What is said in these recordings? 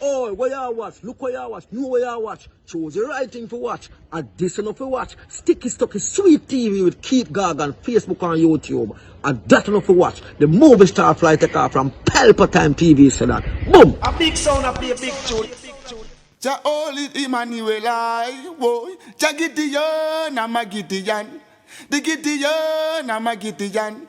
Oh, where you watch? Look where you watch. Know where you watch. Choose the right thing to watch. And this enough to watch. Sticky Stucky Sweet TV with Keith Gargan, Facebook and YouTube. And that enough to watch. The movie star fly take off from Palpatine TV said that. Boom! A big sound, a play a big tune. Ja Holy Emmanuel, I woy. Ja Gideon, I'm a Gideon. The Gideon, I'm a Gideon.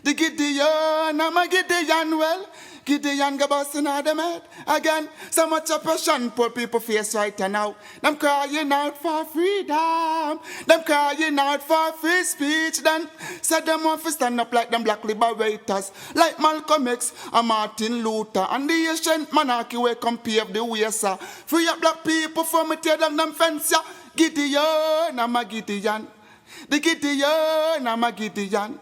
The Gideon, I'm a Gideon. Well, Gideon go busting out them head again. So much oppression poor people face right now. Them crying out for freedom. Them crying out for free speech. Then said them want to stand up like them black liberators, like Malcolm X and Martin Luther and the ancient monarchy where come pave the way, sir. Free up black people from me tear down them fence, yeah. Gideon, I'm a Gideon. The Gideon, I'm a Gideon.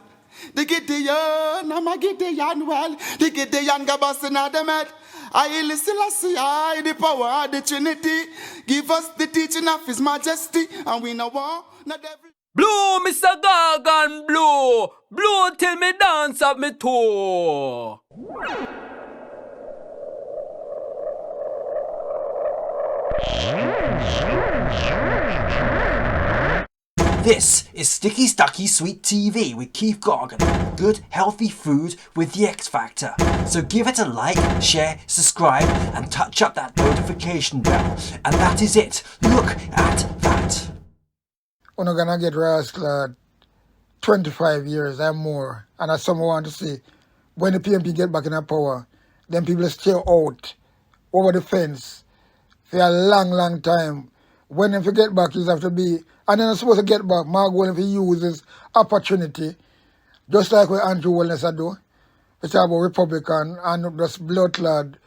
The Gideon, I'm a Gideon, well, the Gideon go busting out them head. I listen, I see, I the power of the Trinity. Give us the teaching of His Majesty, and we know war, not every... Blow, Mr. Gargan, blow. Blow till me dance up me toe. This is Sticky Stucky Sweet TV with Keith Gargan. Good, healthy food with the X Factor. So give it a like, share, subscribe, and touch up that notification bell. And that is it. Look at that. We're not gonna get rascal 25 years and more. And as someone want to see, when the PMP get back in our power, then people stay out over the fence for a long, long time. When if you get back, you have to be, and then I'm supposed to get back, my goal if he uses opportunity, just like what Andrew Wellness do, it's about Republican and just blood clad,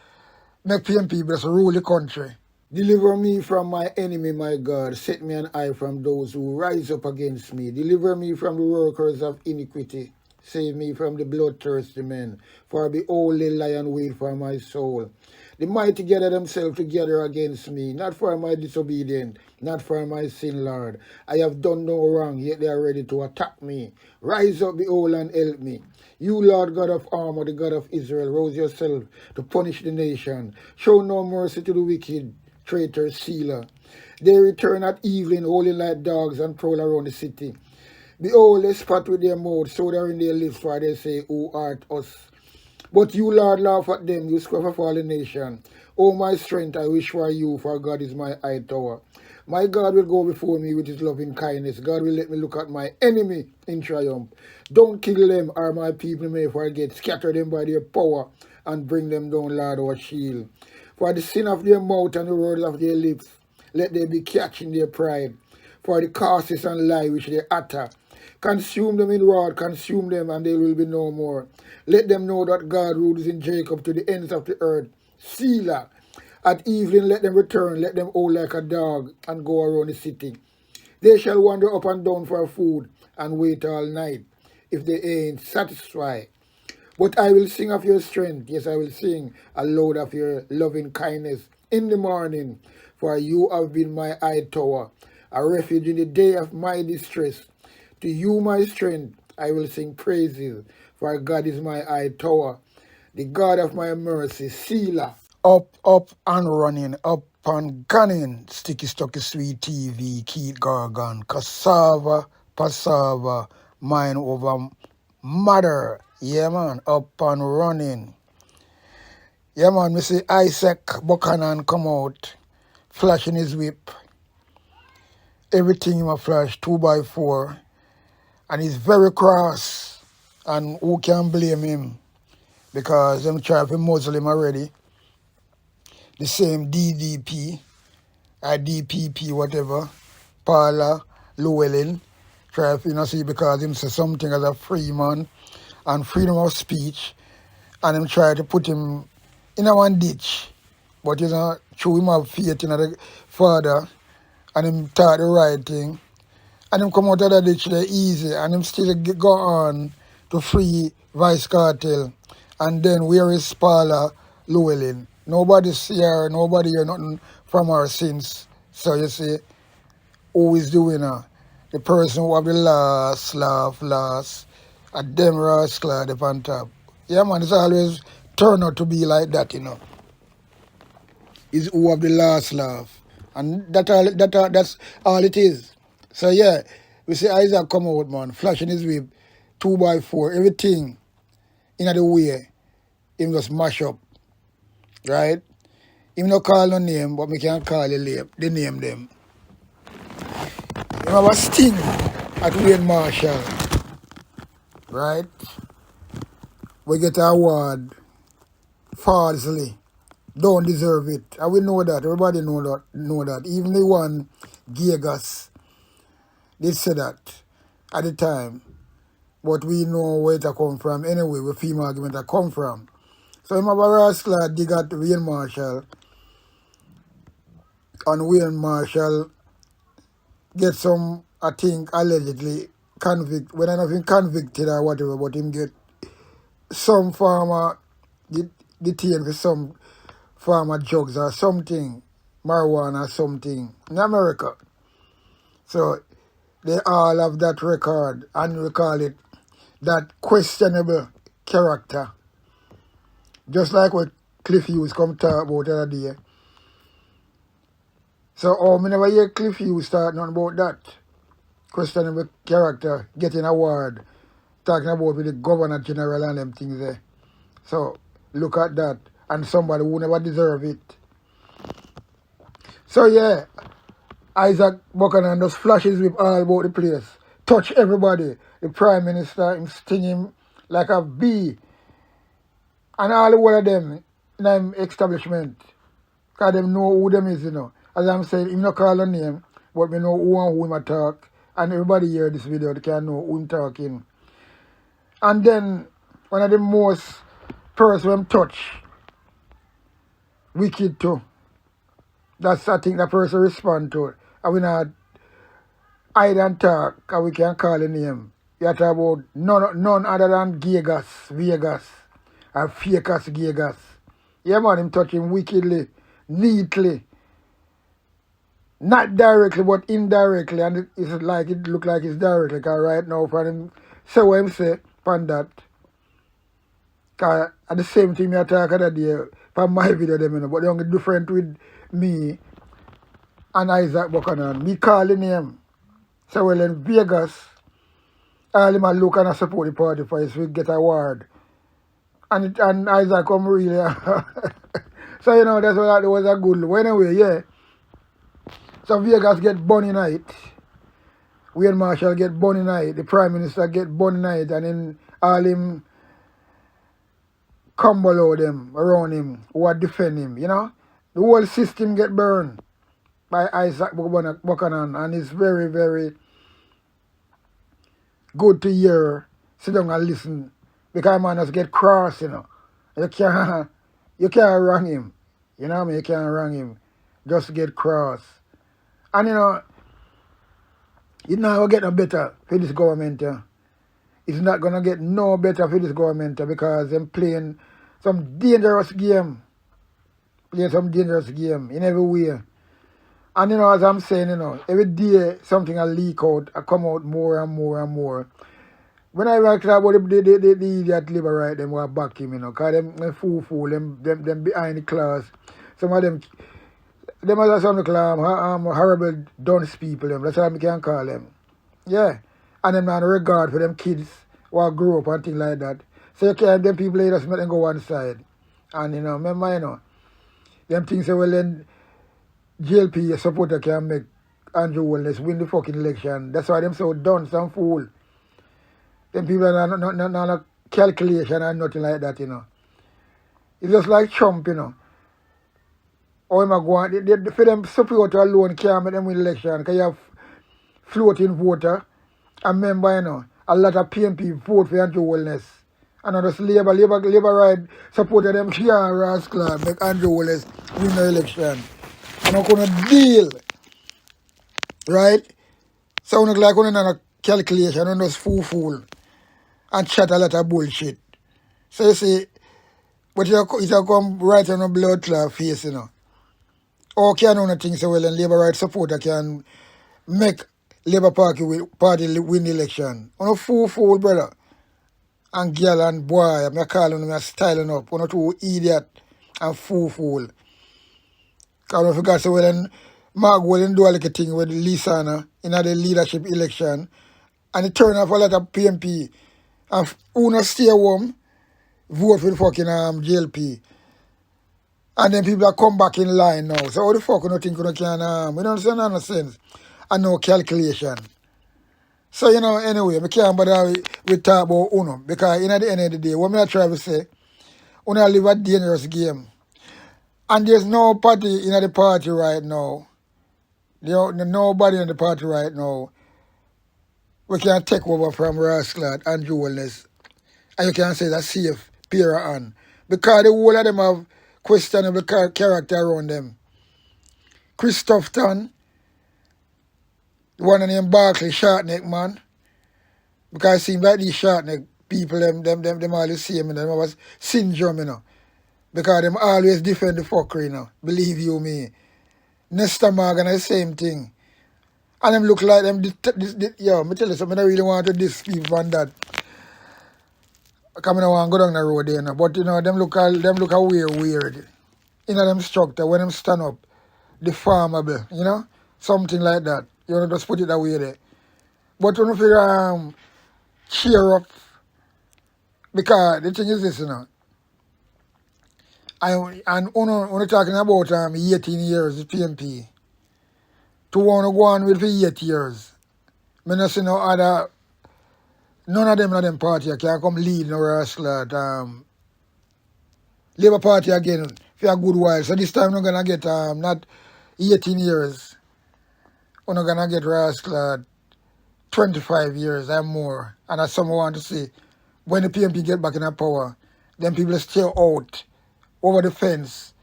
make PMP just rule the country. Deliver me from my enemy, my God. Set me an eye from those who rise up against me. Deliver me from the workers of iniquity. Save me from the bloodthirsty men. For behold, the lion wait for my soul. The mighty gather themselves together against me, not for my disobedience, not for my sin, Lord. I have done no wrong, yet they are ready to attack me. Rise up, behold, and help me. You, Lord God of armor, the God of Israel, rouse yourself to punish the nation. Show no mercy to the wicked, traitor, sealer. They return at evening, howling like dogs, and prowl around the city. Behold, they spat with their mouth, so they are in their lips, for they say, Who art us? But you, Lord, laugh at them, you scoff of all the nation. O my strength, I wish for you, for God is my high tower. My God will go before me with his loving kindness. God will let me look at my enemy in triumph. Don't kill them, or my people may forget. Scatter them by their power, and bring them down, Lord, our shield. For the sin of their mouth and the words of their lips, let them be catched in their pride. For the curses and lie which they utter, consume them in wrath, consume them, and they will be no more. Let them know that God rules in Jacob to the ends of the earth. Selah. At evening let them return, let them howl like a dog, and go around the city. They shall wander up and down for food, and wait all night, if they ain't satisfied. But I will sing of your strength, yes, I will sing aloud of your loving kindness in the morning. For you have been my high tower, a refuge in the day of my distress. To you, my strength, I will sing praises, for God is my high tower, the God of my mercy, Selah. Up, up and running, up and gunning, Sticky Stucky Sweet TV, Keith Gargan, cassava, passava, mind over matter. Yeah, man, up and running. Yeah, man, we see Isaac Buchanan come out, flashing his whip. Everything in a flash, 2x4. And he's very cross. And who can blame him? Because them try to muzzle him already. The same DDP, or DPP, whatever, Paula Llewellyn, try to see because him say something as a free man and freedom of speech. And him try to put him in a one ditch. But through him have faith in the Father and him taught the right thing. And him come out of the ditch there easy, and him still go on to free Vice Cartel. And then where is Paula Llewellyn? Nobody see her, nobody hear nothing from her since. So you see, who is doing her? The person who have the last laugh, and them rascal up on top. Yeah man, it's always turn out to be like that, is who have the last laugh. And that's all it is. So yeah, we see Isaac come out, man, flashing his whip, 2x4, everything in the way, him just mash up, right? Him no call no name, but me can call the name them. Him have a sting at Wayne Marshall, right? We get an award falsely. Don't deserve it. And we know that. Everybody know that. Even the one Gigas did say that at the time. But we know where it come from anyway, where female argument come from. So him have a rascal dig at Wayne Marshall. And Wayne Marshall get some, I think, allegedly convict. When I not been convicted or whatever, but him get some farmer detained for some farmer drugs or something, marijuana or something in America. So they all have that record, and we call it that questionable character. Just like what Cliff Hughes come talk about the other day. So me never hear Cliff Hughes talk nothing about that. Questionable character, getting award, talking about with the Governor General and them things there. So look at that. And somebody who never deserve it. So yeah, Isaac Buchanan just flashes with all about the place. Touch everybody. The Prime Minister, him sting him like a bee. And all the one of them in them establishment. Because them know who them is, you know. As I'm saying, him not call a name, but me know who and who him a talk. And everybody hear this video, they can know who him talking. And then, one of the most person him touch, wicked too. That's I think the person respond to it. And we not hide and talk, and we can call the name. You talk about none other than Vegas, and Fakers Vegas. Yeah man, him touch him wickedly, neatly. Not directly, but indirectly, and it look like it's directly, because right now, for him, say what him say, upon that. Because at the same time, I talk other day, for my video, them, you know, but the only different with me and Isaac Buchanan. Me call the name. So well in Vegas, all him a look and a support the party for his we get award. And Isaac come really. So you know that's why that was a good look. Anyway, yeah. So Vegas get bunny night. Wayne Marshall get bunny night. The Prime Minister get bunny night, and then all him combo them around him who are defend him, you know. The whole system get burned by Isaac Buchanan, and it's very, very good to hear, sit down and listen, because man just get cross, you know. You can't wrong him, you know what I mean? You can't wrong him, just get cross. And you know, it's not going to get no better for this government. It's not going to get no better for this government because they're playing some dangerous game. In every way. And you know, as I'm saying, you know, every day something will leak out, I come out more and more and more. When I talk about the idiot labor right, them will back him, you know, because them fool, them behind the class. Some of them are some horrible dunce people, them. That's how I can call them. Yeah. And them not regard for them kids who are grow up and things like that. So you can't, them people just make them go one side. And you know, remember, you know, them things say, well then JLP supporter can make Andrew Wallace win the fucking election. That's why them so dunce and fool. Them people are not a calculation and nothing like that, you know. It's just like Trump, you know. How am I going? For them supporter alone can't make them win election because you have floating voter. And remember, you know, a lot of PNP vote for Andrew Wallace. And just Labour right supported them can't rascal make Andrew Wallace win the election. And I'm gonna deal. Right? Sound like on a calculation and just fool and chat a lot of bullshit. So you see, but it come right on a blood clot face, you know. Or can on things so well and Labour right supporter can make Labour Party win the election. On a fool, brother. And girl and boy, I'm calling them styling up. On a two idiot and fool. Because I forgot, so when Mark Wallen do a little thing with Lisana in the leadership election, and it turned off a lot of PMP, and who not stay home, vote for the fucking JLP. And then people are come back in line now. So how the fuck you don't think you can, we don't understand no sense. And no calculation. So, anyway, I can't bother with talk about Uno. Because at the end of the day, what I try to say, Uno live a dangerous game. And there's no party in the party right now. Nobody in the party right now. We can take over from Rascal and Jewelness. And you can say that's safe, pair on. Because the whole of them have questionable character around them. Christopherton, the one named Barkley, short neck man. Because it seems like these short neck people, them all the same, and them have a syndrome, Because them always defend the fuckery, Believe you me. Nesta Morgan, the same thing. And them look like them, me tell you something, I really want to diss people on that. Because I don't want to go down the road there, But, them look a weird. Them structure, when them stand up, the farmable, Something like that. Just put it that way there. But when you cheer up, because the thing is this, and when talking about 18 years, the PMP, to want to go on with for 8 years, I don't see no other, none of them party can come lead no Rascal Labour Party again for a good while. So this time we're going to get not 18 years, we're going to get Rascal 25 years and more. And as someone want to say, when the PMP get back in power, then people stay out over the fence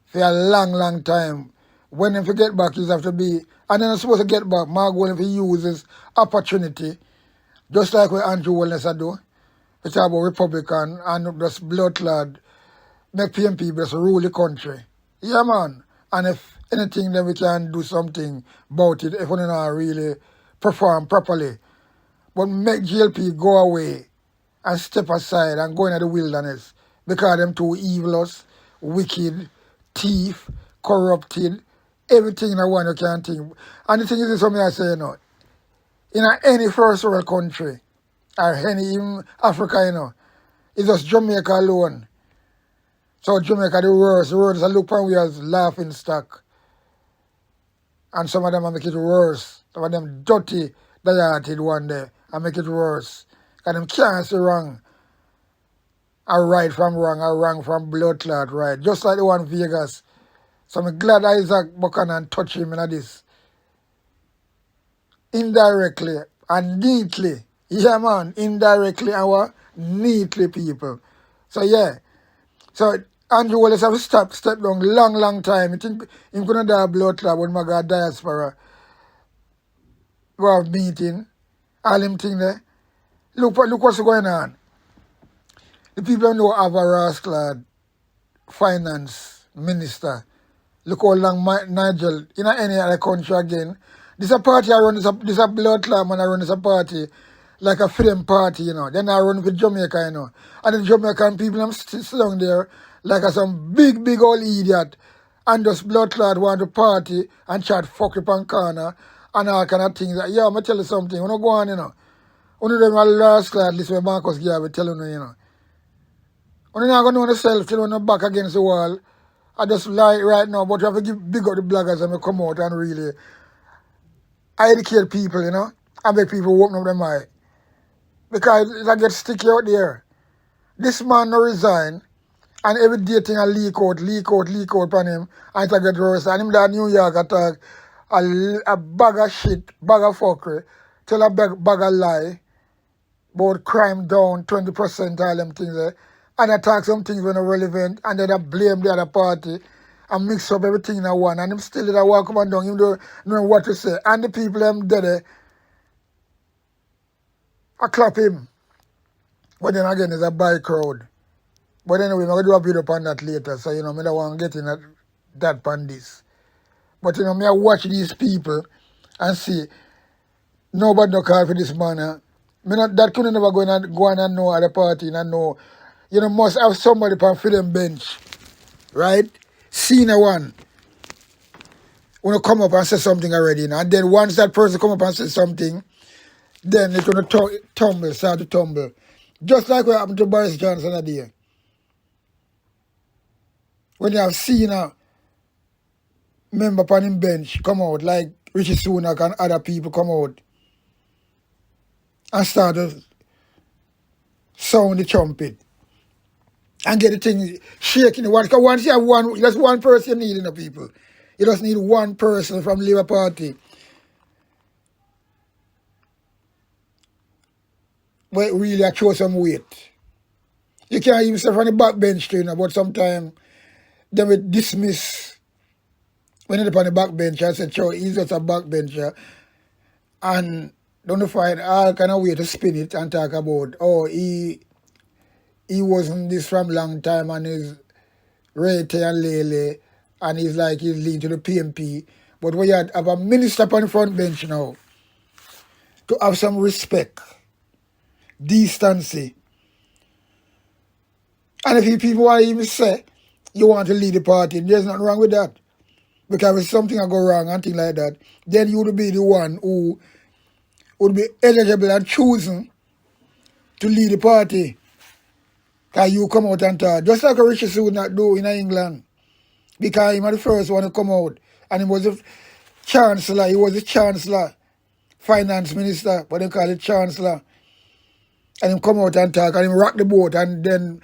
for a long time. When they get back, you have to be, and then they're supposed to get back. Mark Wallen, if he uses opportunity, just like what Andrew Wellness do, we talk about Republican and just blood clot, make PMP just rule the country. Yeah, man. And if anything, then we can do something about it if we don't really perform properly. But make GLP go away and step aside and go into the wilderness because them too evilous, wicked, thief, corrupted, everything in one you can think. And the thing is, something I say, in any first world country, or any even Africa, it's just Jamaica alone. So Jamaica the worst. The world is a look upon we as laughing stock. And some of them make it worse. Some of them dirty, die-hearted one day and make it worse. Because them can't see wrong. Or right from wrong, or wrong from blood clot right. Just like the one in Vegas. So I'm glad Isaac Buchanan touch him in this. Indirectly and neatly. Yeah, man. Indirectly and what? Neatly, people. So, yeah. So, Andrew Wallace have step down long time. I think he couldn't die blood clot when my God diaspora. We have meeting. All them thing there. Look what's going on. The people know have a Rascal finance minister. Look how long Nigel, in any other country again. This a party I run, this a blood clot man I run this a party like a freedom party, Then I run for Jamaica, And the Jamaican people I'm still down there like some big old idiot. And just blood clot want to party and chat fuck up on corner and all kind of things. Yeah, I'm going to tell you something. When I go on, only them are Rascal list where Marcus Garvey tell you, When you're not going to know yourself till you're back against the wall, I just lie right now, but you have to give big up the bloggers and come out and really educate people, and make people open up their mind. Because it gets sticky out there. This man no resign, and every day thing a leak out on him, and it get worse. And him that New York attack a bag of shit, bag of fuckery, tell a bag of lie about crime down 20%, all them things there. And attack some things when are relevant, and then I blame the other party and mix up everything in one. And him still did a walk up and down, him don't know what to say. And the people them dead, I clap him. But then again, it's a big crowd. But anyway, I'm going to do a video upon that later, so, I don't want to get in that pan this. But, I watch these people and see, nobody no call for this man. That couldn't never go on and know at the party and know. Must have somebody on for them bench, right? Senior one. want to come up and say something already, you know. And then once that person come up and say something, then it's going to start to tumble. Just like what happened to Boris Johnson that day. When you have seen a member upon him bench come out, like Richie Sunak and other people come out and start to sound the trumpet and get the thing shaking. Because once you have one, that's one person you need in the people. You just need one person from the Labour Party. But really I show some weight. You can't even say from the backbench, you know, but sometimes they will dismiss when they're on the backbench and say, sure, he's just a backbencher. And don't find all kind of way to spin it and talk about, oh, he wasn't this from long time and he's Rete and Lele and he's like he's lean to the PMP. But when you have a minister on the front bench now, to have some respect, decency. And if people want to even say you want to lead the party, there's nothing wrong with that. Because if something will go wrong and things like that, then you would be the one who would be eligible and chosen to lead the party. Because you come out and talk. Just like Richie Sunak do in England. Because he was the first one to come out. And he was the chancellor. He was the chancellor. Finance minister, but they call it chancellor. And he come out and talk and he rock the boat. And then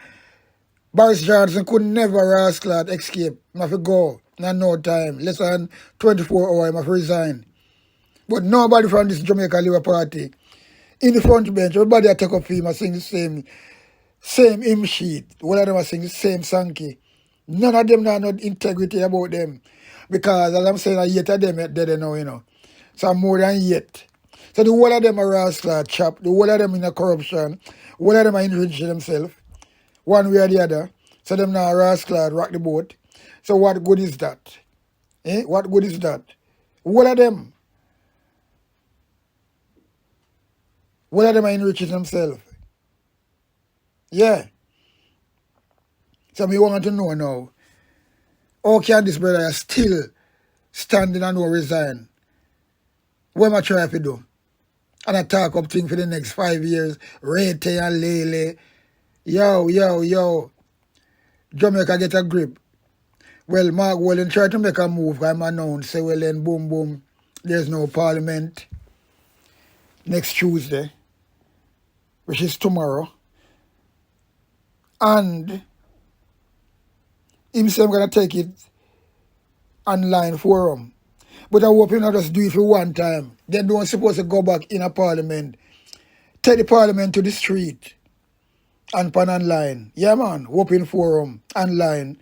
Boris Johnson could never rascal escape. He have to go. Not no time. Less than 24 hours, he have to resign. But nobody from this Jamaica Labour Party in the front bench, everybody I take up for him and sing the same hymn sheet. All of them are sing the same sanky. None of them have no integrity about them. Because as I'm saying, I hate of them dead now, you know. So more than yet. So the whole of them are rascal chop, the whole of them in a corruption, the whole of them are enriching themselves, one way or the other. So them now rascal rock the boat. So what good is that? What good is that? All of them. All of them are enriching themselves. Yeah. So me want to know now, how can this brother still standing and no resign? What am I trying to do? And I talk up things for the next 5 years. Rete and Lele. Yo. Jamaica get a grip. Well, Mark Wallen try to make a move. I'm announced. Say, well then, boom. There's no parliament next Tuesday, which is tomorrow. And him say I'm going to take it online forum. But I hope you not just do it for one time. They don't supposed to go back in a parliament. Take the parliament to the street and pan online. Yeah, man. Open forum, online.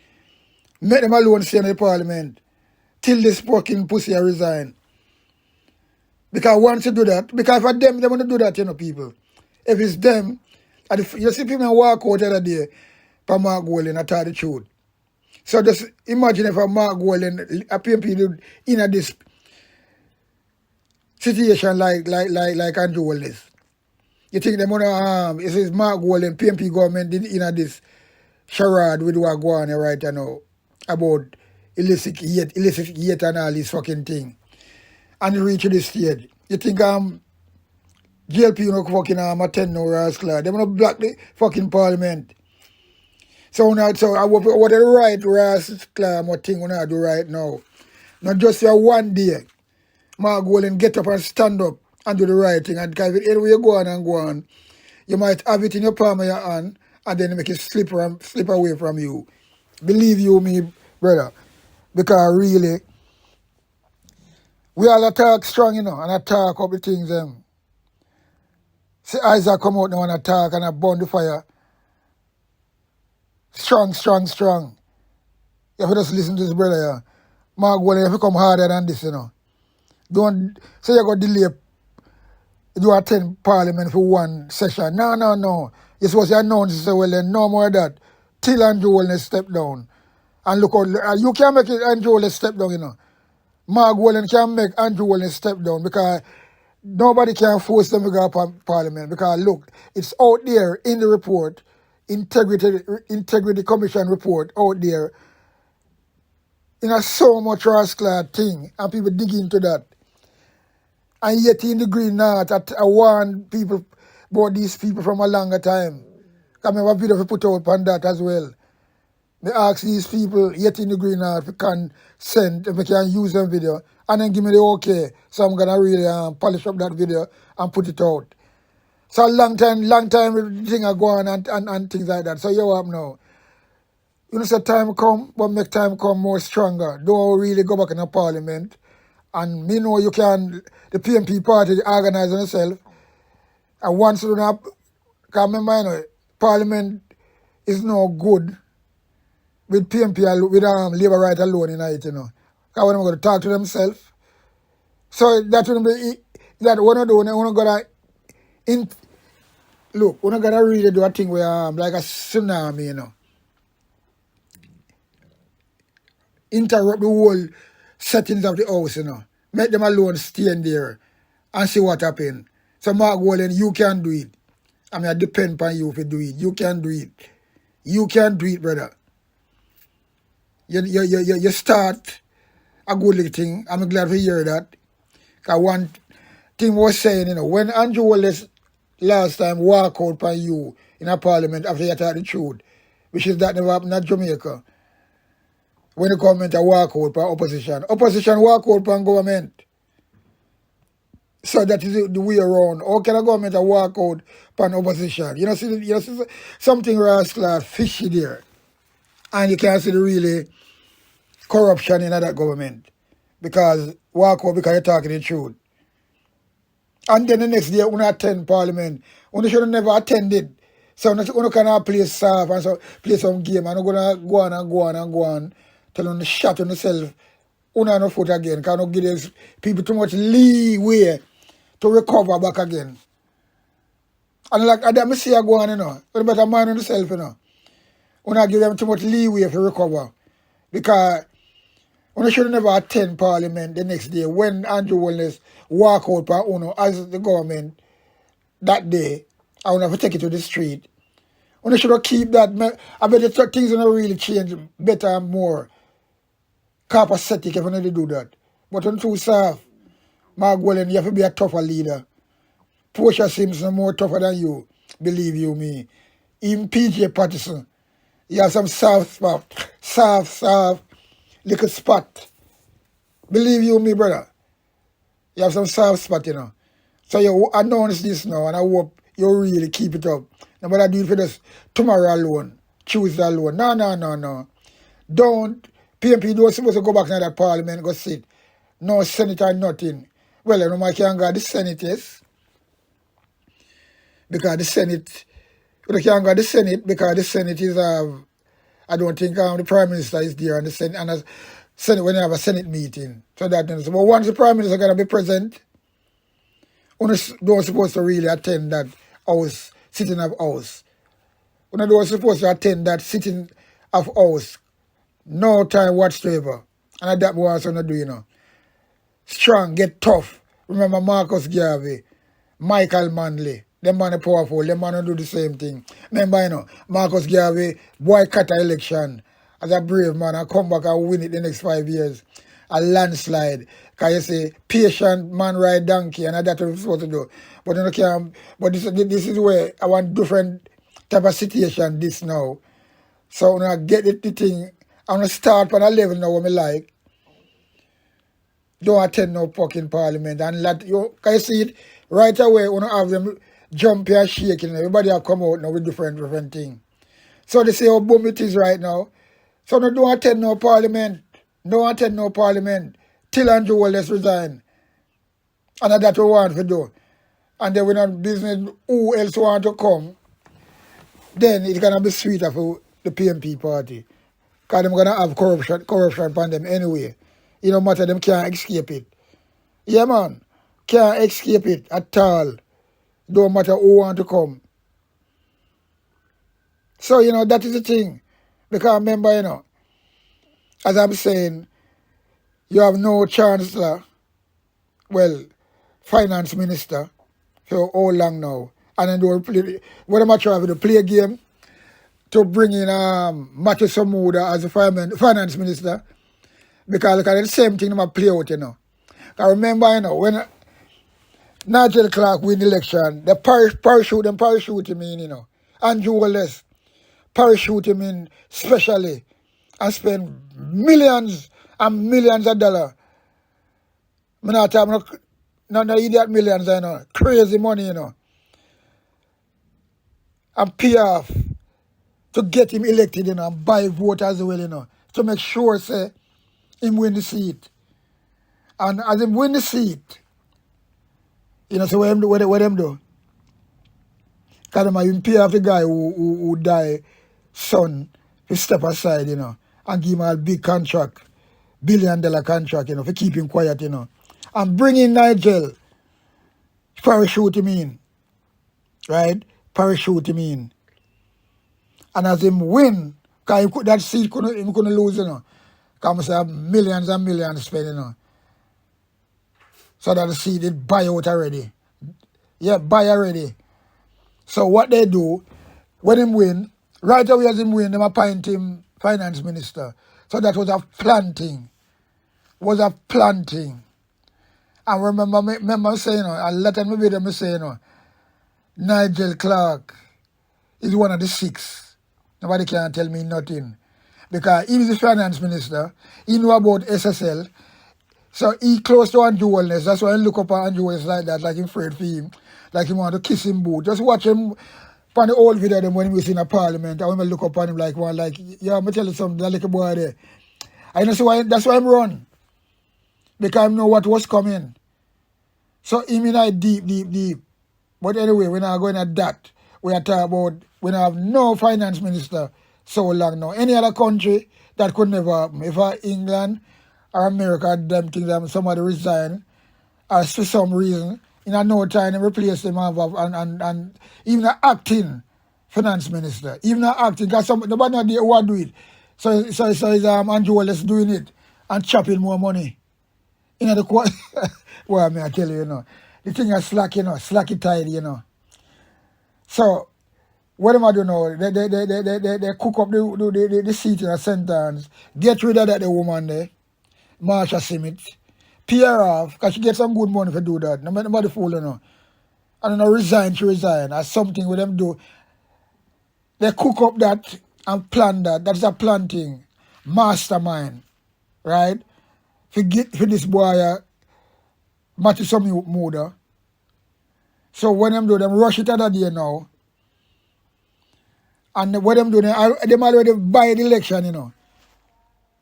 Make them alone stay in the parliament till this fucking pussy resign. Because once you do that, because for them, they want to do that, you know, people. If it's them, and if you see people walk out the other day for Mark Golding, I tell the truth. So just imagine if a Mark Golding, a PMP in this situation like Andrew Wallace. You think they want to it says Mark Golding, PMP government in this charade with what go on right now about illicit yet and all this fucking thing. And you reach this stage. You think GLP you fucking attend no rascal. They want to block the fucking parliament. So now what the right rascal what thing we do right now. Not just your one day. Mark Golding get up and stand up and do the right thing. And because anyway you go on, you might have it in your palm of your hand and then make it slip away from you. Believe you me, brother. Because really, we all talk strong, you know, and I talk up the things. See Isaac come out now and attack and I burn the fire. Strong. You have to just listen to this brother, yeah. Mark Golding, you have to come harder than this, you know. Don't say you're going to delay, you attend parliament for one session. No. You're supposed to announce, say, well then, no more of that. Till Andrew Golding step down. And look out, you can't make it Andrew Golding step down, you know. Mark Golding can't make Andrew Golding step down because nobody can force them to go up on parliament. Because look, it's out there in the report, Integrity Commission report out there. so much rascal thing, and people dig into that. And yet in the Green North, I warn people about these people from a longer time. I have a video to put out on that as well. They ask these people, yet in the Green North, if you can send, if we can use them video, and then give me the okay. So I'm going to really polish up that video and put it out. So long time the thing are going and things like that. So you up now. You know, so time come, but make time come more stronger. Don't really go back in the parliament. And me know you can, the PMP party organize themselves. And once you don't, because remember, you know, parliament is no good with PMP, with Labour right alone in it, you know. Because when I'm going to talk to themselves. So that will be, that when I do, when I got to, look, when I got to really do a thing where like a tsunami, you know. Interrupt the whole settings of the house, you know. Make them alone stay in there and see what happens. So Mark Wallen, you can do it. I mean, I depend on you if you do it. You can do it. You can do it, brother. You start a good little thing. I'm glad to hear that. Because one thing was saying, you know, when Andrew Wallace last time walk out by you in a parliament after you tell the truth, which is that never happened at Jamaica. When the government walk out by opposition. Opposition walk out by government. So that is the way around. How can a government walk out by opposition? You know, see something rascal fishy there. And you can't see the really corruption in that government. Because walk out because you're talking the truth. And then the next day, when I attend parliament, when you should have never attended. So you can play soft and so play some game and you're going to go on. Tell them to shut on yourself. Una no foot again. Cannot give these people too much leeway to recover back again. And like that, I see you go on, you know. You better mind on yourself, you know. Una give them too much leeway to recover. Because una should never attend parliament the next day when Andrew Wallace walk out by Uno as the government that day. I want to take it to the street. Una should keep that. I bet things will really change better and more. Copacetic if you need to do that. But on too soft, Mark Wallen, you have to be a tougher leader. Portia Simpson more tougher than you, believe you me. Even PJ Patterson, you have some soft spot, soft, little spot. Believe you me, brother. You have some soft spot, you know. So you announce this now, and I hope you really keep it up. Nobody do it for this tomorrow alone, Tuesday alone. No. Don't. PMP don't supposed to go back to that parliament and go sit. No senator, nothing. Well, you know, I can't go to the Senate, yes. Because the Senate, you can't go to the Senate because the Senate is, I don't think the Prime Minister is there and the Senate, and the Senate when you have a Senate meeting. So that, but once the Prime Minister is going to be present, you don't supposed to really attend that house, sitting of house. You don't supposed to attend that sitting of house. No time whatsoever. And that's what I'm going to do, you know. Strong, get tough. Remember Marcus Garvey, Michael Manley. Them man are powerful. Them man do the same thing. Remember, you know, Marcus Garvey boycott the election as a brave man and come back and win it the next 5 years. A landslide. Because you say, patient man ride donkey, and that's what we're supposed to do. But you know, can't, but this is where I want different type of situation this now. So when I get the thing, I'm going to start on a level now what I like. Don't attend no fucking parliament. And let you can you see it right away when I have them jumping and shaking. Everybody will come out now with different things. So they say how boom it is right now. So no, don't attend no parliament. Don't attend no parliament. Till Andrew Wallace resign. And that's what we want to do. And then when on business who else want to come, then it's gonna be sweeter for the PMP party. Because they're going to have corruption upon them anyway. It don't matter, them can't escape it. Yeah, man. Can't escape it at all. Don't matter who want to come. So, you know, that is the thing. Because remember, you know, as I'm saying, you have no chancellor, well, finance minister, for how long now. And then they'll play, what am I trying to play a game? To bring in Matthew Samuda as the finance minister Because look at the same thing I play out, you know. I remember, you know, when Nigel Clark win the election, the parachute him in, you know. Andrew Wallace parachute him in specially and spend millions and millions of dollars. I'm not talking no idiot millions, you know. Crazy money, you know. And pay off to get him elected, you know, and buy vote as well, you know. To make sure, say, him win the seat. And as him win the seat, you know, so what them do? Because them even pay off the guy who died, son, to step aside, you know, and give him a big contract, $1 billion contract, you know, for keep him quiet, you know. And bring in Nigel, parachute him in, right? Parachute him in. And as him win, because that seat he couldn't lose, you know. Because I have millions and millions spent, you know. So that the seat did buy out already. Yeah, buy already. So what they do, when him win, right away as him win, them appoint him finance minister. So that was a planting. And remember saying, you know, a lot of my video me say, you know, Nigel Clark is one of the 6. Nobody can tell me nothing. Because he is the finance minister, he know about SSL, so he close to Andrew Wallace. That's why I look up at Andrew Wallace like that, like him afraid for him, like he want to kiss him boot. Just watch him on the old video of them when he was in a parliament. I want to look up on him like one, like, yeah, I'm going to tell you something, that little boy there. I know, so that's why I'm run. Because I know what was coming. So him in a deep. But anyway, we're not going at that. We are talking about, we don't have no finance minister so long now. Any other country, that could never happen. If England or America, them things, somebody resign, or for some reason, in no time, they replace them and even an acting finance minister, even an acting, because nobody know who will do it. So is Andrew Wallace doing it and chopping more money. You know, well, I mean, I tell you, you know, the thing is slack, you know, slacky tide, you know. So, what am I doing now? They cook up the seat in a sentence, get rid of the woman there, Marsha Simit, pay her off, because she gets some good money for do that. Nobody fool, you know. And then she resign, or something with them do. They cook up that and plan that. That's a planting, mastermind, right? For this boy, Matthew some murder. So when them do, them rush it out of there now. And what them do, them already buy the election, you know.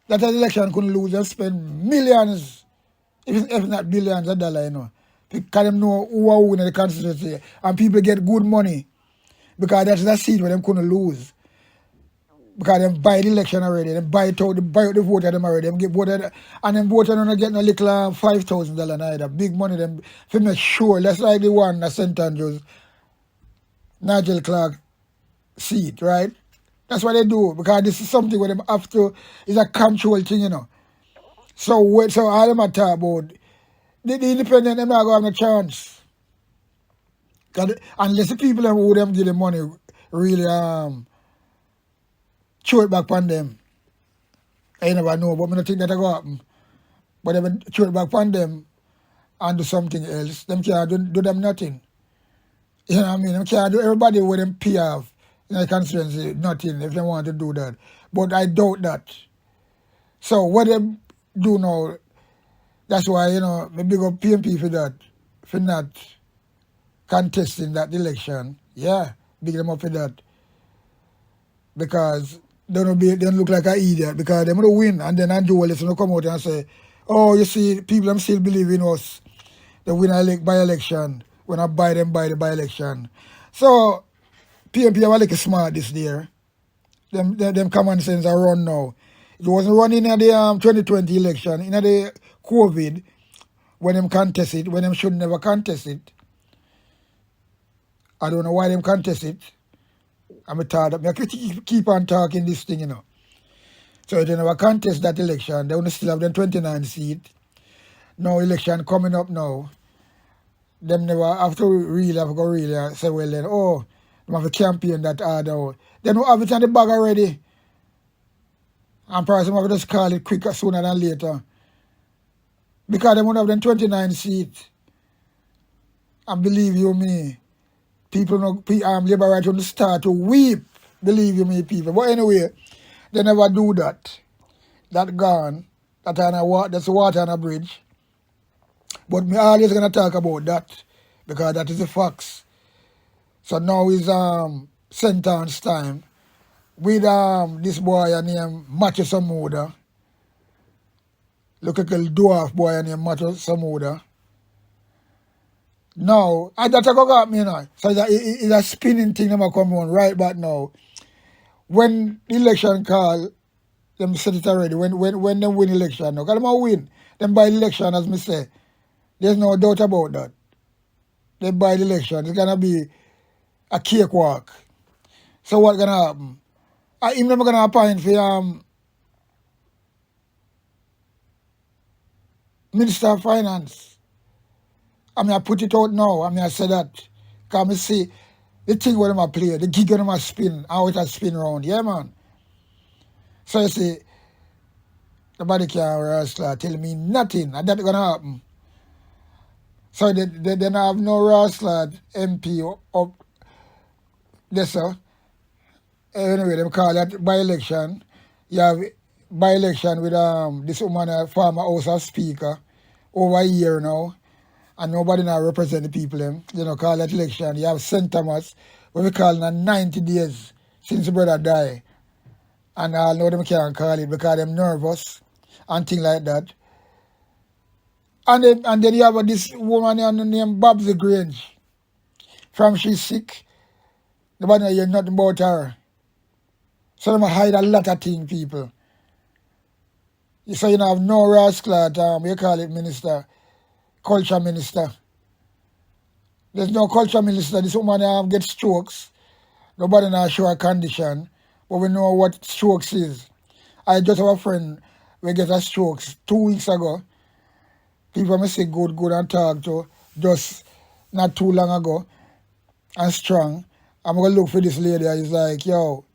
That election couldn't lose, them spend millions, if not billions of dollars, you know. Because them know who are winning the constituency. And people get good money. Because that's the seat where them couldn't lose. Because them buy the election already, them buy out the vote of them already, them get voted, and them voter don't get no little $5,000 either. Big money them to make sure. That's like the one that St. Andrews, Nigel Clark seat, right? That's what they do, because this is something where them have to, it's a control thing, you know. So all them are talk about, the independent, them not going to have no chance. Unless the people who them give them money really throw it back on them. I never know, but I don't think that will happen. But they will throw it back on them and do something else. Them can't do them nothing. You know what I mean? Them can't do everybody with them pay off in the constituency nothing if they want to do that. But I doubt that. So what they do now, that's why, you know, I big up PMP for that, for not contesting that election. Yeah, big them up for that. Because they don't look like an idiot, because they're going to win, and then Andrew Wallace will come out and say, oh, you see, people them still believe in us. They win by-election. When I buy them by the by-election. So, PMP have a little smart this year. Them common sense are run now. It wasn't running in the 2020 election, in the COVID, when them contest it, when them should never contest it. I don't know why them contest it. I'm tired of me. I keep on talking this thing, you know. So they never contest that election. They only still have them 29 seats. No election coming up now. Them never have to really say, well then, oh, they have a campaign that hard out. They don't have it on the bag already. And perhaps I'm going to just call it quicker sooner than later. Because they won't have them 29 seats. And believe you me, people know Labour right on start to weep. Believe you me, people. But anyway, they never do that. That gone. That's water on a bridge. But me always gonna talk about that because that is the facts. So now is sentence time with this boy named Matthew Samuda. Look at the dwarf boy named Matthew Samuda. Now, and that go got me now. So it's a spinning thing that come on right back now. When the election call, them said it already. When them win election now, because them win. Them by election, as me say. There's no doubt about that. They by the election. It's gonna be a cakewalk. So what gonna happen? I'm never gonna appoint for Minister of Finance. I put it out now. I say that. Because I see the thing where them play, the gig where them spin, how it has spin round. Yeah, man. So you see, nobody can wrestle tell me nothing. And that's gonna happen. So they don't have no wrestler MP up there, sir. Anyway, they call that by-election. You have by-election with this woman, a former House of Speaker, over a year now. And nobody now represent the people them. You know, call that election. You have St. Thomas, what we call now 90 days since the brother died. And I know them can't call it because them nervous and things like that. And then you have this woman named Babsy Grange. From she's sick, nobody know nothing about her. So them hide a lot of things, people. So you know have no rascal we call it minister, culture minister. There's no culture minister. This woman gets strokes. Nobody now show her condition, but we know what strokes is. I just have a friend we get a strokes 2 weeks ago. People may say good and talk to just not too long ago and strong. I'm going to look for this lady. It's like, yo,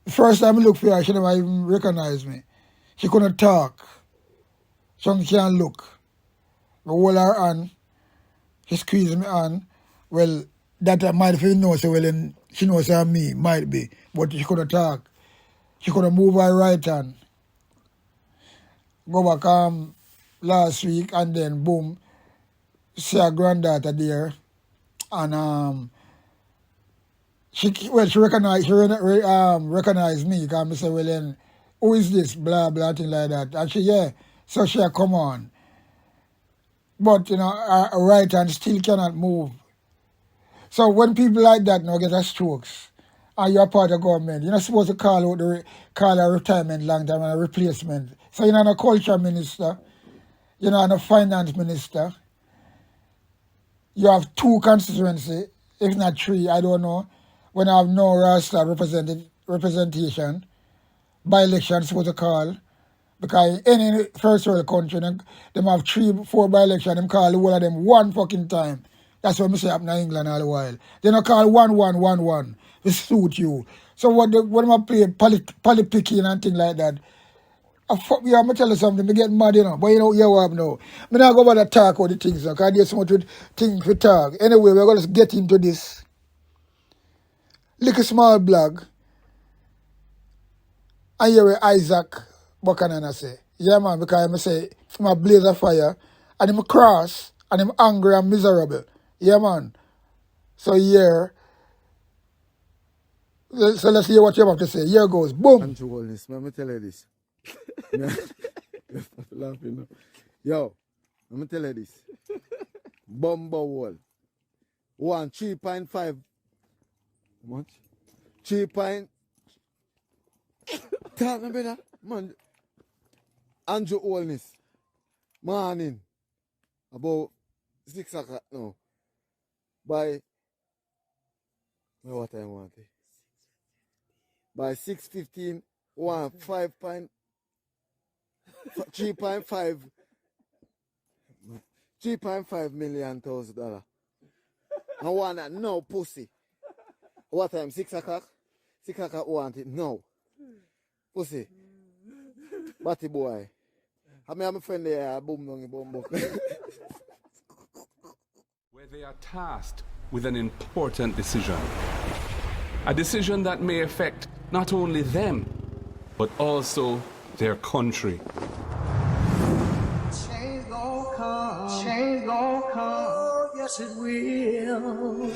the first time I look for her, she never even recognized me. She couldn't talk. She can't look. I hold her hand. She squeezed me hand. Well, that I might feel know, so well, then she knows I'm me, might be. But she couldn't talk. She couldn't move her right hand. Go back last week and then boom, see her granddaughter there. And she recognized me because I say, well then, who is this? Blah blah thing like that. And she so she come on. But you know, her right hand still cannot move. So when people like that now get a strokes and you're part of government, you're not supposed to call a retirement long time and a replacement. So you're not a culture minister, you're not a finance minister. You have 2 constituencies, if not 3, I don't know. When I have no Rasta representation, by-election supposed to call. Because in any first world country, them have 3, 4 by-election, them call the whole of them one fucking time. That's what I say happen in England all the while. They don't call 1-1-1-1. They suit you. So when I play politicking and things like that, I'm going to tell you something, I get mad, you know. But you know, you have now. I'm not going to talk about the things now, because there's so much things to talk. Anyway, we're going to get into this. Little small blog. I hear Isaac Buchanan say, yeah man, because I say, I'm a blaze of fire, and I'm cross, and I'm angry and miserable. Yeah man. So here, so let's hear what you have to say. Here goes, boom. And to all this, let me tell you this. Laughing now. Yo, let me tell you this. Bumbo wall. 3.5. What? 3 point. Tell me better. Man. Andrew Olness. Morning. About 6 o'clock now. By what time want it? By 6:15, 3.5 million $1,000. I want that no pussy. What time? 6 o'clock? 6 o'clock want it? No. Pussy. Batty boy. I mean, I'm a friend there, boom, boom, boom, boom. Where they are tasked with an important decision. A decision that may affect not only them, but also their country. Change gon' come, yes it will.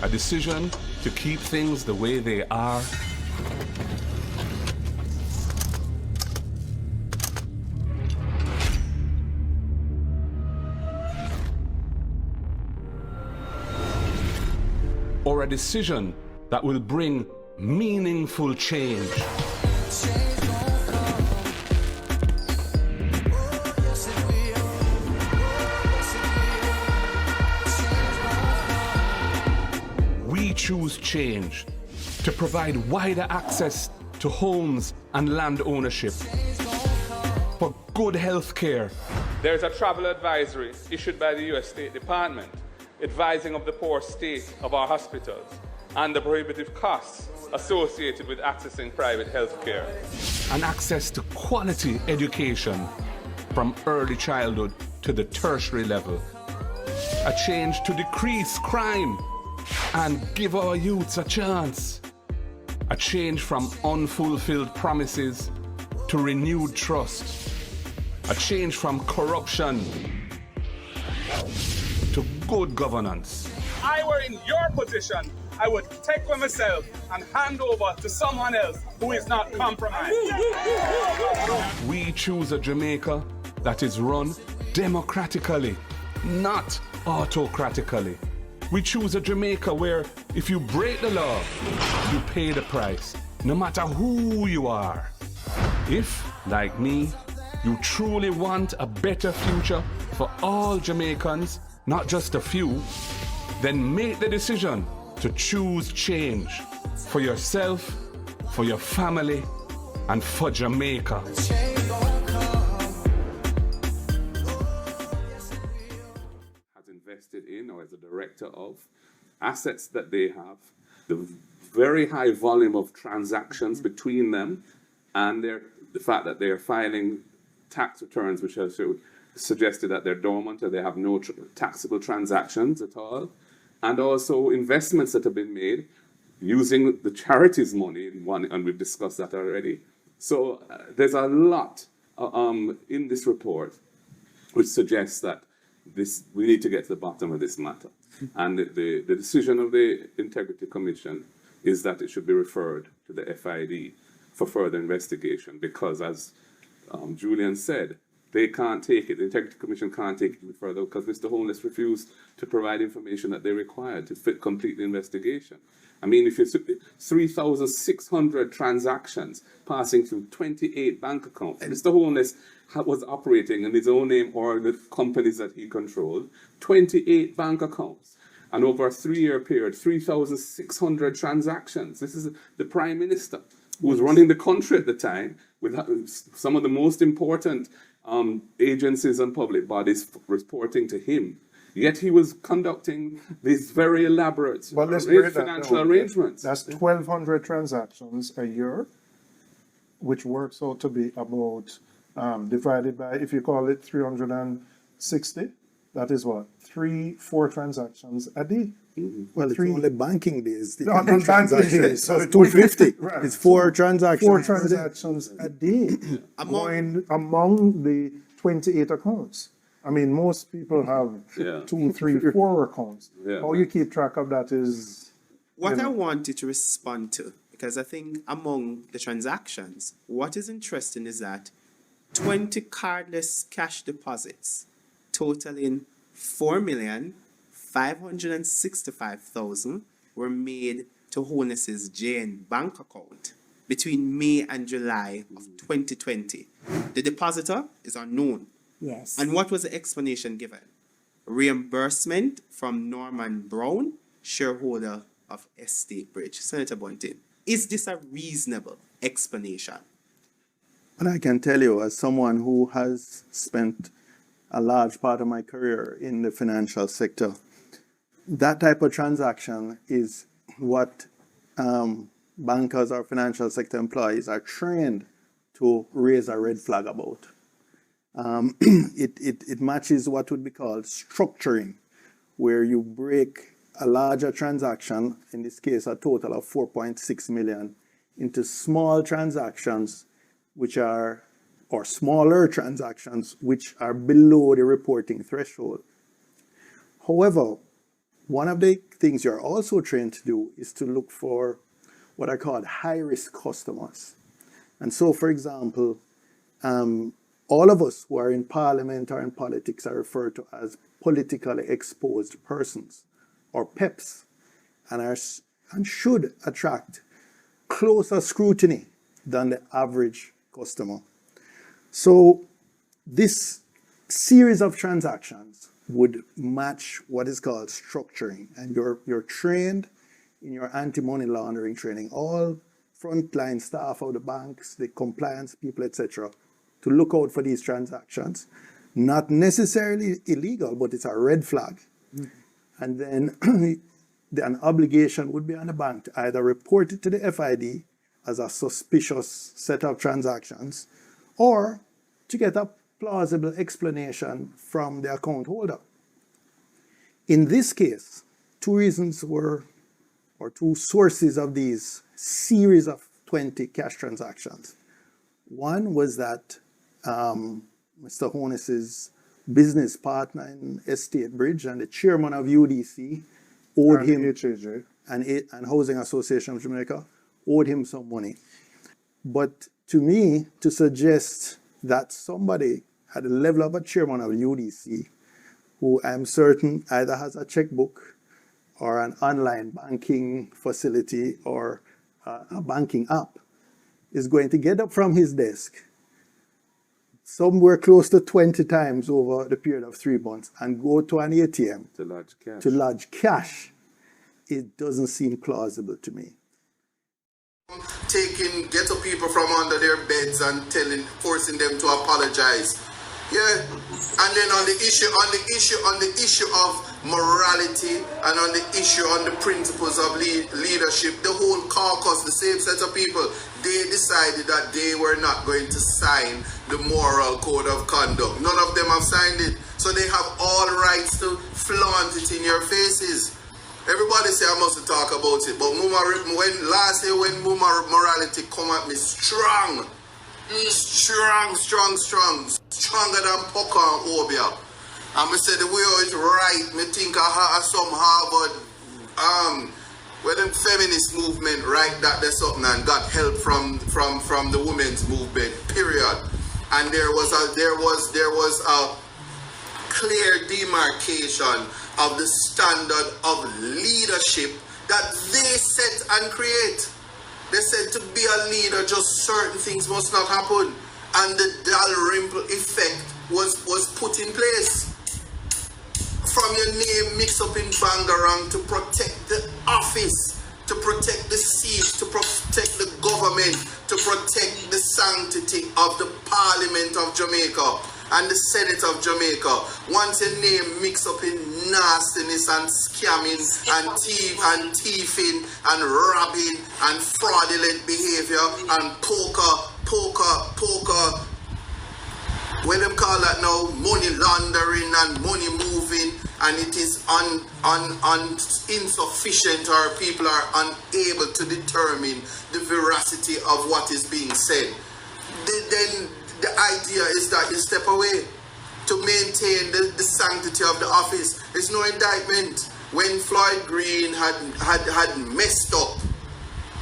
A decision to keep things the way they are. Or a decision that will bring meaningful change. We choose change to provide wider access to homes and land ownership, for good health care. There's a travel advisory issued by the U.S. State Department advising of the poor state of our hospitals and the prohibitive costs associated with accessing private health care. And access to quality education from early childhood to the tertiary level. A change to decrease crime and give our youths a chance. A change from unfulfilled promises to renewed trust. A change from corruption to good governance. If I were in your position, I would take for myself and hand over to someone else who is not compromised. We choose a Jamaica that is run democratically, not autocratically. We choose a Jamaica where if you break the law, you pay the price, no matter who you are. If, like me, you truly want a better future for all Jamaicans, not just a few, then make the decision to choose change for yourself, for your family, and for Jamaica. Has invested in, or as a director of, assets that they have, the very high volume of transactions between them, and the fact that they are filing tax returns which have suggested that they're dormant or they have no taxable transactions at all, and also investments that have been made using the charities money, and we've discussed that already. So there's a lot in this report which suggests that we need to get to the bottom of this matter. And the decision of the Integrity Commission is that it should be referred to the FID for further investigation, because as Julian said, they can't take it. The Integrity Commission can't take it any further because Mr. Holness refused to provide information that they required to complete the investigation. I mean, if you 3,600 transactions passing through 28 bank accounts, Mr. Holness was operating in his own name or the companies that he controlled, 28 bank accounts. And over a 3-year period, 3,600 transactions. This is the Prime Minister who was running the country at the time with some of the most important agencies and public bodies reporting to him. Yet he was conducting these very elaborate financial arrangements. That's 1,200 transactions a year, which works out to be about, divided by, if you call it 360, that is what? 3-4 transactions a day. Well, it's only banking days. No, on banking days. So 250. Right. It's 4 transactions. 4 transactions a day going among the 28 accounts. I mean, most people have 2, 3, 4 accounts. Yeah. How you keep track of that is... What I wanted to respond to, because I think among the transactions, what is interesting is that 20 cardless cash deposits totaling 4,565,000 were made to Holness's Jane bank account between May and July of 2020. The depositor is unknown. Yes. And what was the explanation given? Reimbursement from Norman Brown, shareholder of Estate Bridge. Senator Boynton, is this a reasonable explanation? And I can tell you, as someone who has spent a large part of my career in the financial sector, that type of transaction is what bankers or financial sector employees are trained to raise a red flag about. It matches what would be called structuring, where you break a larger transaction, in this case a total of 4.6 million, into small transactions which are, or smaller transactions which are below the reporting threshold. However, one of the things you're also trained to do is to look for what are called high-risk customers. And so, for example, all of us who are in parliament or in politics are referred to as politically exposed persons, or PEPs, and should attract closer scrutiny than the average customer. So this series of transactions would match what is called structuring, and you're trained in your anti-money laundering training, all frontline staff of the banks, the compliance people, etc., to look out for these transactions. Not necessarily illegal, but it's a red flag. And then an obligation would be on the bank to either report it to the FID as a suspicious set of transactions, or to get a plausible explanation from the account holder. In this case, two sources of these series of 20 cash transactions. One was that Mr. Honus's business partner in Estate Bridge and the chairman of UDC owed him, HAJ. and Housing Association of Jamaica owed him some money. But to me, to suggest that somebody at the level of a chairman of UDC, who I'm certain either has a checkbook or an online banking facility or a banking app, is going to get up from his desk somewhere close to 20 times over the period of 3 months and go to an ATM to lodge cash, it doesn't seem plausible to me. Taking ghetto people from under their beds and forcing them to apologize. Yeah, and then on the issue of morality and on the issue on the principles of leadership, the whole caucus, the same set of people, they decided that they were not going to sign the moral code of conduct. None of them have signed it, so they have all rights to flaunt it in your faces. Everybody say I must talk about it, but last year when Muma morality come at me strong, stronger than Poker and Obia. And I say the way it's right, me think I some Harvard, where the feminist movement right that there's something and got help from the women's movement, period. And there was a clear demarcation of the standard of leadership that they set and create. They said to be a leader, just certain things must not happen. And the Dalrymple effect was put in place. From your name mixed up in Bangarang to protect the office, to protect the seat, to protect the government, to protect the sanctity of the Parliament of Jamaica and the Senate of Jamaica. Once your name mixed up in nastiness and scamming and thieving and robbing and fraudulent behavior and poker, what them call that now, money laundering and money moving, and it is insufficient, or people are unable to determine the veracity of what is being said. Then the idea is that you step away to maintain the sanctity of the office. There's no indictment. When Floyd Green had messed up,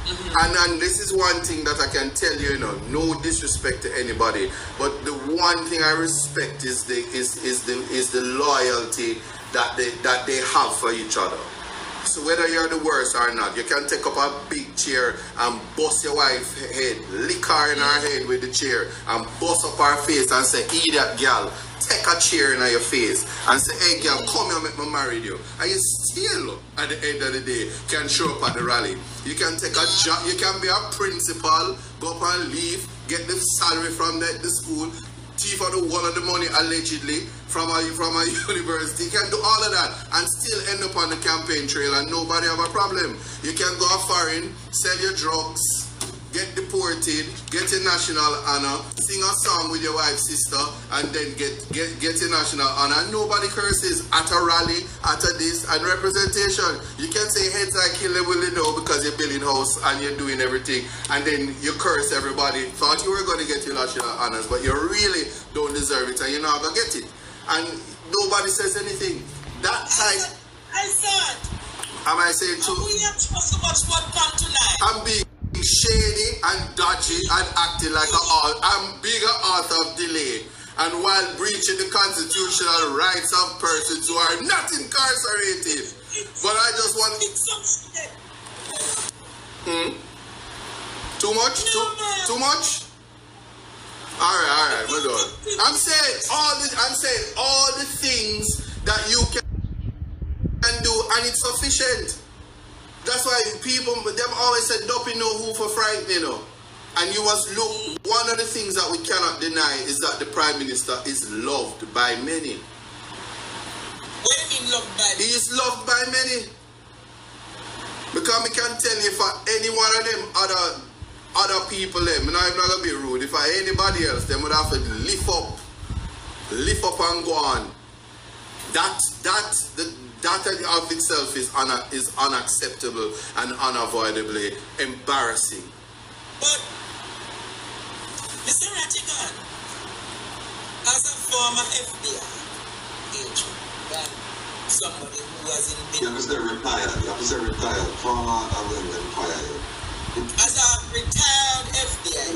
and this is one thing that I can tell you, no disrespect to anybody, but the one thing I respect is the loyalty that they have for each other. So whether you're the worst or not, you can take up a big chair and bust your wife's head, lick her in her head with the chair, and bust up her face and say, idiot girl, take a chair in your face and say, hey girl, come here, make me marry you. And you still, at the end of the day, can show up at the rally. You can take a job, you can be a principal, go up and leave, get the salary from the school, thief out the whole of the money allegedly from a university. You can do all of that and still end up on the campaign trail and nobody have a problem. You can go foreign, sell your drugs, get deported, get a national honor, sing a song with your wife's sister, and then get a national honor. Nobody curses at a rally, at a this, and representation. You can say heads I kill them, will you know, because you're building house and you're doing everything, and then you curse everybody. Thought you were going to get your national honors, but you really don't deserve it, and you're not going to get it. And nobody says anything. That type. Isat. Am I saying too? We have so much what come tonight. I'm being shady and dodgy and acting like I'm being an author of delay, and while breaching the constitutional rights of persons who are not incarcerated. But I just want. Too much? Too much? Alright, we're done. I'm saying all the things that you can do, and it's sufficient. That's why people, them always said, "Don't know who for frightened," you know. And you must look. One of the things that we cannot deny is that the Prime Minister is loved by many. What do you mean loved by many? He is loved by many. Because I can tell you, for any one of them other people, them, I'm not gonna be rude. If I anybody else, them would have to lift up and go on. That of itself is unacceptable and unavoidably embarrassing. But Mr. Rattigan, as a former FBI agent and somebody who has been... You have to say retired, former retired. As a retired FBI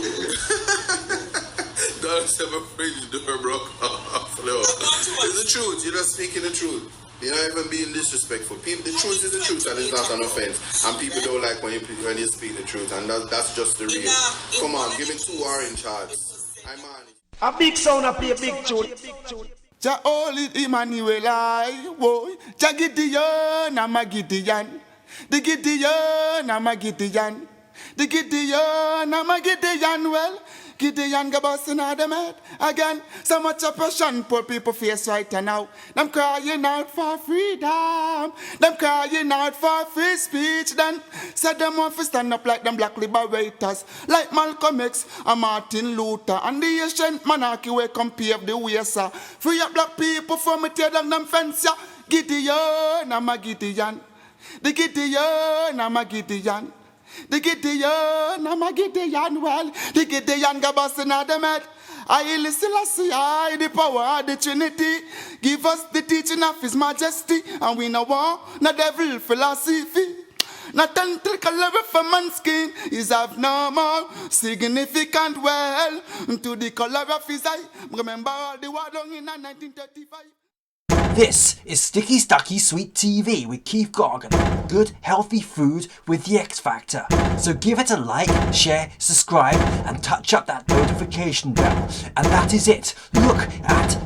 Don't say my fridge door broke off. No. It's the truth. You're not speaking the truth. You're not even being disrespectful. The truth is the truth, and it's not an offense. And people don't like when you speak the truth, and that's just the real. Come on, give me 2 orange hearts. I'm on. A big sound, I play a big tune. Ja Holy Emmanuel, I woy. Ja Gideon, I'm a Gideon. The Gideon, I'm a Gideon. The Gideon, I'm a Gideon. Well, Gideon go busting out them head again. So much oppression poor people face right now. Them crying out for freedom. Them crying out for free speech. Then said them want to stand up like them black liberators, like Malcolm X and Martin Luther and the ancient monarchy where come pave the way, sir. Free up black people from me tear down them fence, yeah. Gideon, I'm a Gideon. The Gideon, I'm a Gideon. The Gideon, I'm a Gideon, well, the Gideon go busting out them head. I listen, I the power of the Trinity. Give us the teaching of His Majesty, and we know want no devil philosophy. Not until color of a man's skin is of no more significant, well, to the color of his eye. Remember all the war long in 1935. This is Sticky Stucky Sweet TV with Keith Gargan. Good, healthy food with the X Factor. So give it a like, share, subscribe, and touch up that notification bell. And that is it. Look at